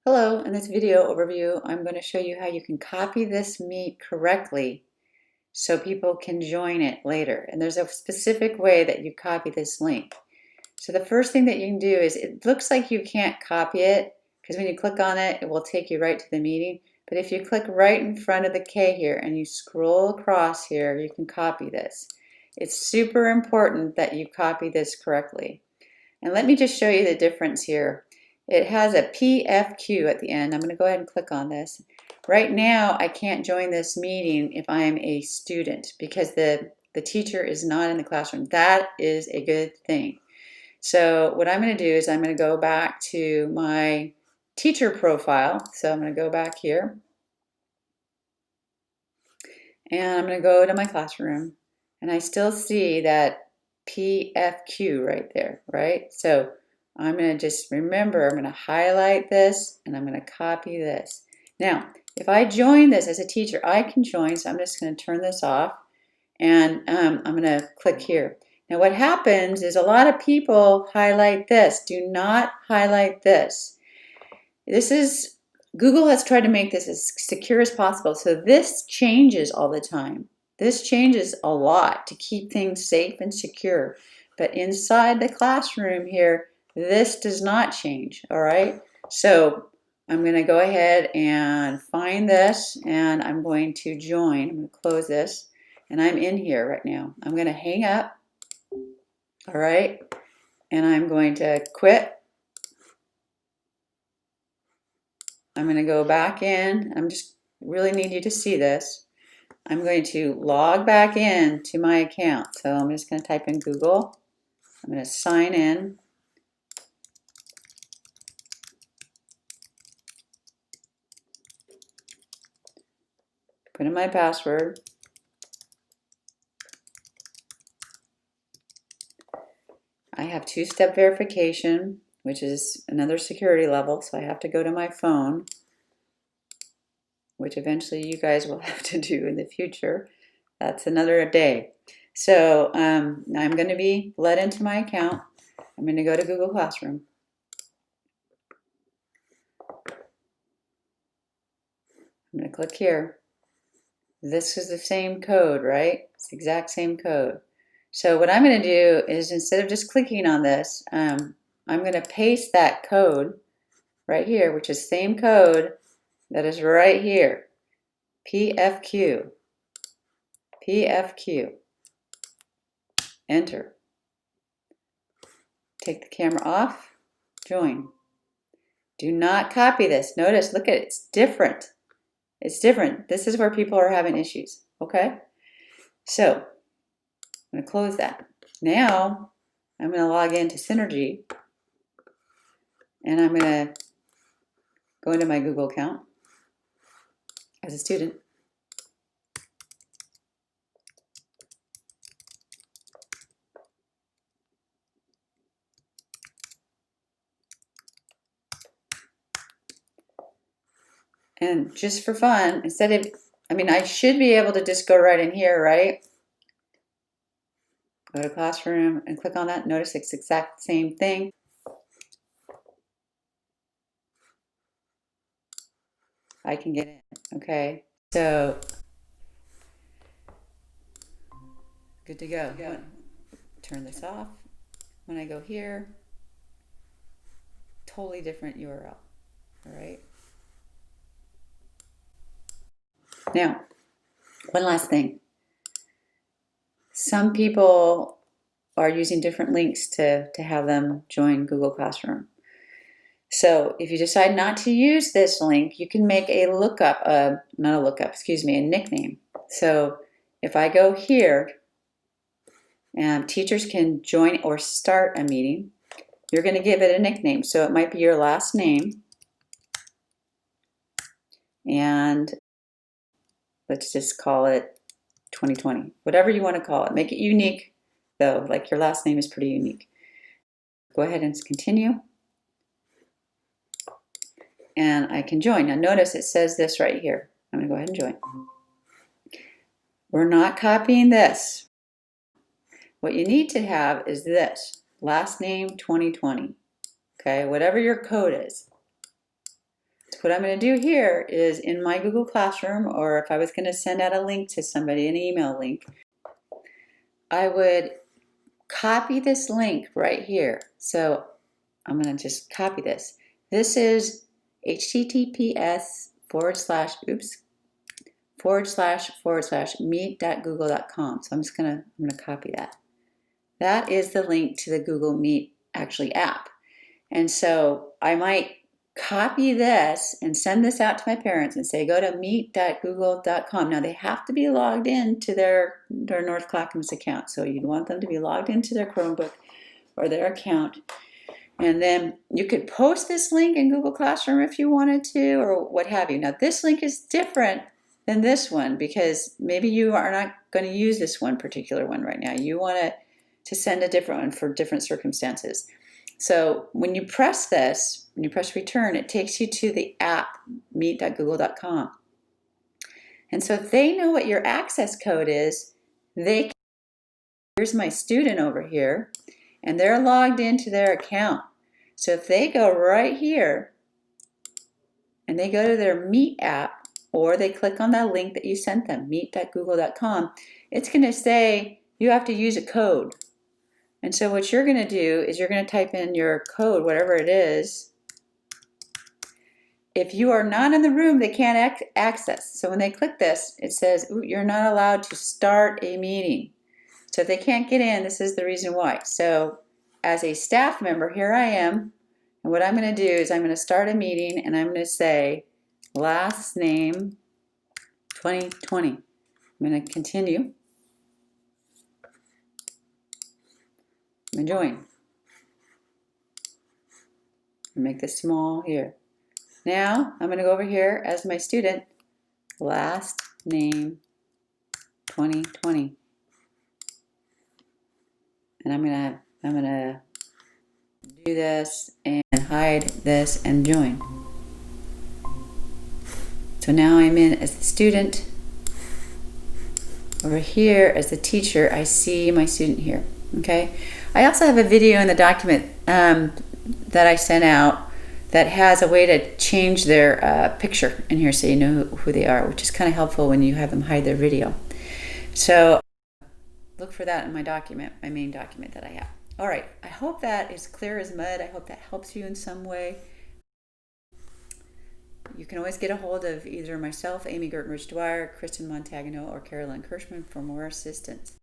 Hello, in this video overview, I'm going to show you how you can copy this meet correctly so people can join it later. And there's a specific way that you copy this link. So the first thing that you can do is, it looks like you can't copy it because when you click on it, it will take you right to the meeting. But if you click right in front of the K here and you scroll across here, you can copy this. It's super important that you copy this correctly. And let me just show you the difference here. It has a PFQ at the end. I'm going to go ahead and click on this. Right now, I can't join this meeting if I am a student because the teacher is not in the classroom. That is a good thing. So what I'm going to do is I'm going to go back to my teacher profile. So I'm going to go back here. And I'm going to go to my classroom. And I still see that PFQ right there, right? So I'm going to just remember, I'm going to highlight this and I'm going to copy this. Now, if I join this as a teacher, I can join, so I'm just going to turn this off and I'm going to click here. Now what happens is a lot of people highlight this. Do not highlight this. Google has tried to make this as secure as possible, so this changes all the time. This changes a lot to keep things safe and secure. But inside the classroom here, this does not change, all right? So I'm going to go ahead and find this, and I'm going to join. I'm going to close this, and I'm in here right now. I'm going to hang up, all right? And I'm going to quit. I'm going to go back in. I'm just really need you to see this. I'm going to log back in to my account. So I'm just going to type in Google. I'm going to sign in. Put in my password. I have two-step verification, which is another security level, so I have to go to my phone, which eventually you guys will have to do in the future. That's another day. So I'm going to be let into my account. I'm going to go to Google Classroom. I'm going to click here. This is the same code, right? It's the exact same code. So what I'm going to do is, instead of just clicking on this, I'm going to paste that code right here, which is the same code that is right here. PFQ. PFQ. Enter. Take the camera off. Join. Do not copy this. Notice, look at it. It's different. It's different. This is where people are having issues. Okay? So, I'm going to close that. Now, I'm going to log into Synergy. And I'm going to go into my Google account as a student. And just for fun, I should be able to just go right in here, right? Go to Classroom and click on that. Notice it's the exact same thing. I can get in, okay? So, good to go. Turn this off. When I go here, totally different URL, all right? Now, one last thing. Some people are using different links to have them join Google Classroom. So if you decide not to use this link, you can make a nickname. So if I go here, teachers can join or start a meeting. You're going to give it a nickname. So it might be your last name. And let's just call it 2020. Whatever you want to call it. Make it unique, though. Like, your last name is pretty unique. Go ahead and continue. And I can join. Now notice it says this right here. I'm going to go ahead and join. We're not copying this. What you need to have is this. Last name 2020. Okay, whatever your code is. what I'm going to do here is in my Google Classroom, or if I was going to send out a link to somebody, an email link, I would copy this link right here. So I'm going to just copy this. This is https://meet.google.com. So I'm going to copy that. That is the link to the Google Meet actually app. And so I might copy this and send this out to my parents and say, go to meet.google.com. Now they have to be logged into their North Clackamas account. So you'd want them to be logged into their Chromebook or their account. And then you could post this link in Google Classroom if you wanted to, or what have you. Now this link is different than this one because maybe you are not going to use this one particular one right now. You want to send a different one for different circumstances. So when you press this, when you press return, it takes you to the app, meet.google.com. And so if they know what your access code is, they can, here's my student over here, and they're logged into their account. So if they go right here, and they go to their Meet app, or they click on that link that you sent them, meet.google.com, it's going to say you have to use a code. And so what you're going to do is you're going to type in your code, whatever it is. If you are not in the room, they can't access. So when they click this, it says, ooh, you're not allowed to start a meeting. So if they can't get in, this is the reason why. So as a staff member, here I am. And what I'm going to do is I'm going to start a meeting and I'm going to say last name 2020. I'm going to continue. I'm going to join. Make this small here. Now I'm going to go over here as my student, last name 2020. And I'm going to do this and hide this and join. So now I'm in as the student. Over here as the teacher, I see my student here. Okay. I also have a video in the document that I sent out that has a way to change their picture in here so you know who they are, which is kind of helpful when you have them hide their video. So look for that in my document, my main document that I have. All right, I hope that is clear as mud. I hope that helps you in some way. You can always get a hold of either myself, Amy Gertenrich-Dwyer, Kristen Montagano, or Carolyn Kirschman for more assistance.